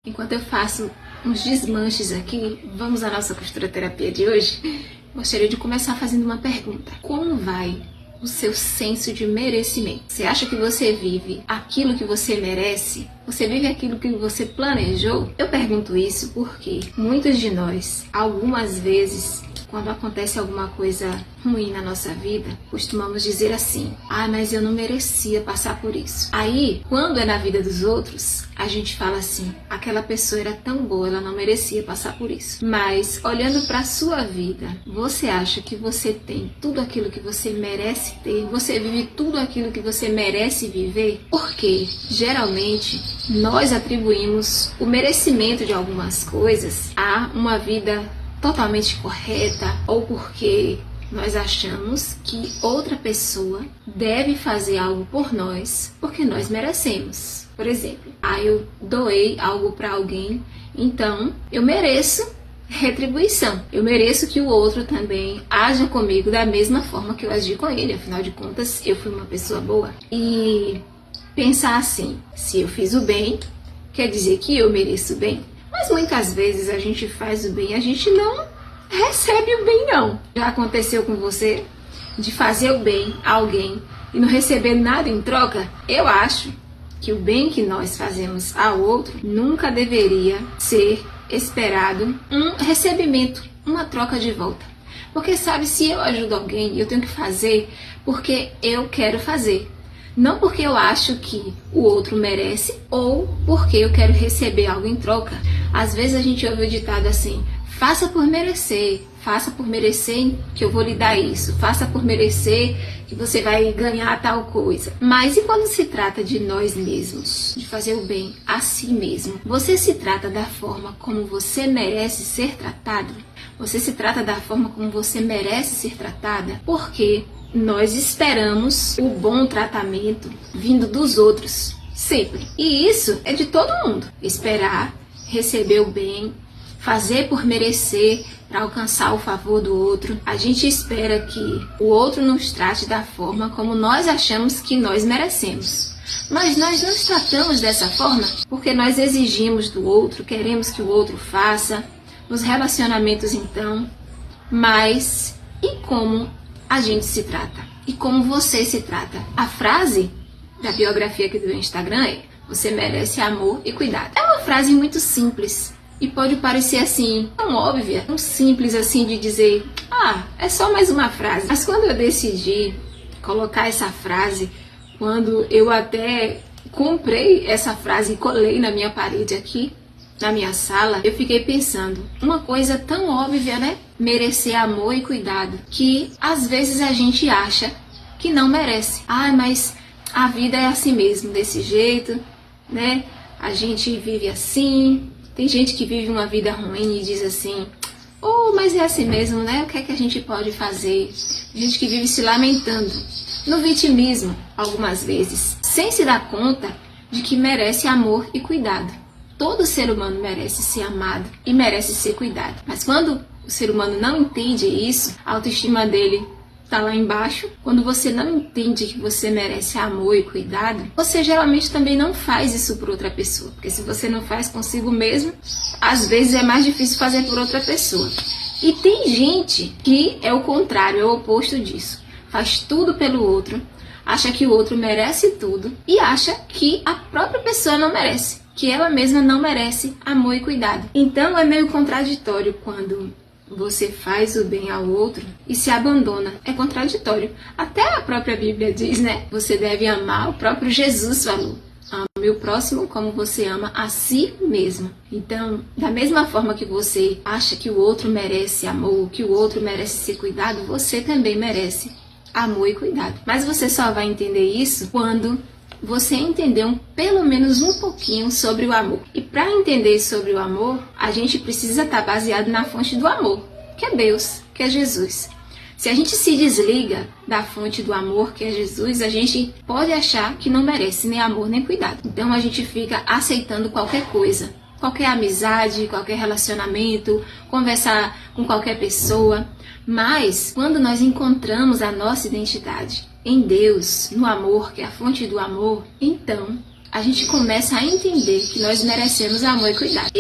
Enquanto eu faço uns desmanches aqui, vamos à nossa costura terapia de hoje. Gostaria de começar fazendo uma pergunta. Como vai o seu senso de merecimento? Você acha que você vive aquilo que você merece? Você vive aquilo que você planejou? Eu pergunto isso porque muitos de nós, algumas vezes, quando acontece alguma coisa ruim na nossa vida, costumamos dizer assim: mas eu não merecia passar por isso. Aí, quando é na vida dos outros, a gente fala assim: aquela pessoa era tão boa, ela não merecia passar por isso. Mas, olhando para a sua vida, você acha que você tem tudo aquilo que você merece ter? Você vive tudo aquilo que você merece viver? Porque, geralmente, nós atribuímos o merecimento de algumas coisas a uma vida totalmente correta, ou porque nós achamos que outra pessoa deve fazer algo por nós porque nós merecemos. Por exemplo, eu doei algo para alguém, então eu mereço retribuição. Eu mereço que o outro também haja comigo da mesma forma que eu agi com ele. Afinal de contas, eu fui uma pessoa boa. E pensar assim: se eu fiz o bem, quer dizer que eu mereço o bem. Mas muitas vezes a gente faz o bem, a gente não recebe o bem, não. Já aconteceu com você de fazer o bem a alguém e não receber nada em troca? Eu acho que o bem que nós fazemos ao outro nunca deveria ser esperado um recebimento, uma troca de volta. Porque, sabe, se eu ajudo alguém, eu tenho que fazer porque eu quero fazer. Não porque eu acho que o outro merece ou porque eu quero receber algo em troca. Às vezes a gente ouve o ditado assim: faça por merecer que eu vou lhe dar isso, faça por merecer que você vai ganhar tal coisa. Mas e quando se trata de nós mesmos, de fazer o bem a si mesmo? Você se trata da forma como você merece ser tratado? Você se trata da forma como você merece ser tratada? Porque nós esperamos o bom tratamento vindo dos outros, sempre. E isso é de todo mundo. Esperar, receber o bem, fazer por merecer para alcançar o favor do outro. A gente espera que o outro nos trate da forma como nós achamos que nós merecemos. Mas nós não tratamos dessa forma porque nós exigimos do outro, queremos que o outro faça. Nos relacionamentos, então. Mas e como a gente se trata? E como você se trata? A frase da biografia aqui do Instagram é: você merece amor e cuidado. É uma frase muito simples e pode parecer assim, tão óbvia, tão simples assim de dizer: é só mais uma frase. Mas quando eu decidi colocar essa frase, quando eu até comprei essa frase e colei na minha parede aqui, na minha sala, eu fiquei pensando, uma coisa tão óbvia, né? Merecer amor e cuidado, que às vezes a gente acha que não merece. Mas a vida é assim mesmo, desse jeito, né? A gente vive assim. Tem gente que vive uma vida ruim e diz assim: mas é assim mesmo, né? O que é que a gente pode fazer? Gente que vive se lamentando, no vitimismo, algumas vezes, sem se dar conta de que merece amor e cuidado. Todo ser humano merece ser amado e merece ser cuidado. Mas quando o ser humano não entende isso, a autoestima dele está lá embaixo. Quando você não entende que você merece amor e cuidado, você geralmente também não faz isso por outra pessoa. Porque se você não faz consigo mesmo, às vezes é mais difícil fazer por outra pessoa. E tem gente que é o contrário, é o oposto disso. Faz tudo pelo outro, acha que o outro merece tudo e acha que a própria pessoa não merece, que ela mesma não merece amor e cuidado. Então é meio contraditório quando você faz o bem ao outro e se abandona. É contraditório. Até a própria Bíblia diz, né? Você deve amar, o próprio Jesus falou: ame o próximo como você ama a si mesmo. Então, da mesma forma que você acha que o outro merece amor, que o outro merece ser cuidado, você também merece amor e cuidado. Mas você só vai entender isso quando você entender pelo menos um pouquinho sobre o amor. E para entender sobre o amor, a gente precisa estar baseado na fonte do amor, que é Deus, que é Jesus. Se a gente se desliga da fonte do amor, que é Jesus, a gente pode achar que não merece nem amor nem cuidado. Então a gente fica aceitando qualquer coisa, qualquer amizade, qualquer relacionamento, conversar com qualquer pessoa. Mas quando nós encontramos a nossa identidade em Deus, no amor, que é a fonte do amor, então a gente começa a entender que nós merecemos amor e cuidado.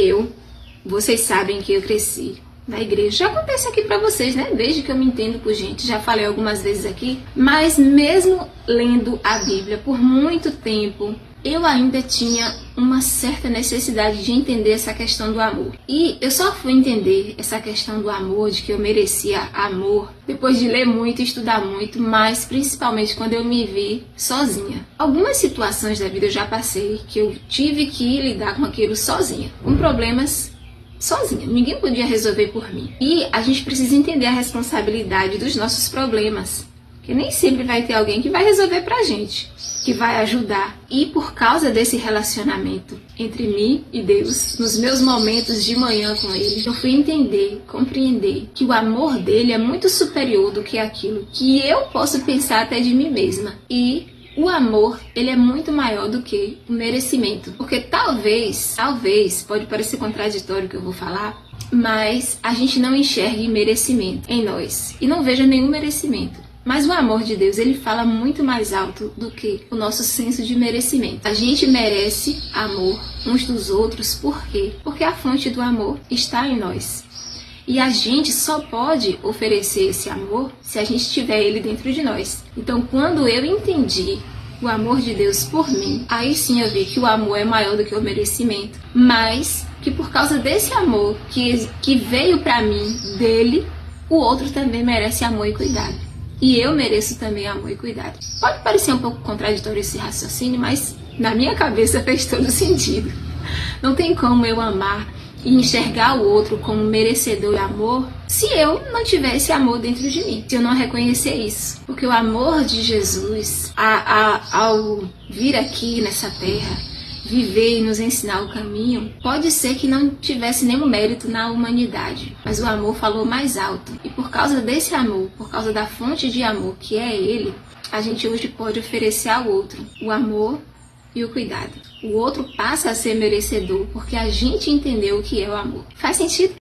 Vocês sabem que eu cresci na igreja. Já acontece aqui pra vocês, né? Desde que eu me entendo por gente, já falei algumas vezes aqui. Mas mesmo lendo a Bíblia por muito tempo, eu ainda tinha uma certa necessidade de entender essa questão do amor. E eu só fui entender essa questão do amor, de que eu merecia amor, depois de ler muito e estudar muito, mas principalmente quando eu me vi sozinha. Algumas situações da vida eu já passei que eu tive que lidar com aquilo sozinha, com problemas sozinha. Ninguém podia resolver por mim. E a gente precisa entender a responsabilidade dos nossos problemas, que nem sempre vai ter alguém que vai resolver pra gente, que vai ajudar. E por causa desse relacionamento entre mim e Deus, nos meus momentos de manhã com Ele, eu fui entender, compreender que o amor dele é muito superior do que aquilo que eu posso pensar até de mim mesma. E o amor, ele é muito maior do que o merecimento. Porque talvez, pode parecer contraditório o que eu vou falar, mas a gente não enxergue merecimento em nós e não veja nenhum merecimento. Mas o amor de Deus, ele fala muito mais alto do que o nosso senso de merecimento. A gente merece amor uns dos outros, por quê? Porque a fonte do amor está em nós. E a gente só pode oferecer esse amor se a gente tiver ele dentro de nós. Então, quando eu entendi o amor de Deus por mim, aí sim eu vi que o amor é maior do que o merecimento, mas que por causa desse amor que veio pra mim dele, o outro também merece amor e cuidado. E eu mereço também amor e cuidado. Pode parecer um pouco contraditório esse raciocínio, mas na minha cabeça fez todo sentido. Não tem como eu amar e enxergar o outro como merecedor de amor se eu não tiver esse amor dentro de mim, se eu não reconhecer isso. Porque o amor de Jesus, ao vir aqui nessa terra, viver e nos ensinar o caminho, pode ser que não tivesse nenhum mérito na humanidade, mas o amor falou mais alto. E por causa desse amor, por causa da fonte de amor que é Ele, a gente hoje pode oferecer ao outro o amor e o cuidado. O outro passa a ser merecedor porque a gente entendeu o que é o amor. Faz sentido?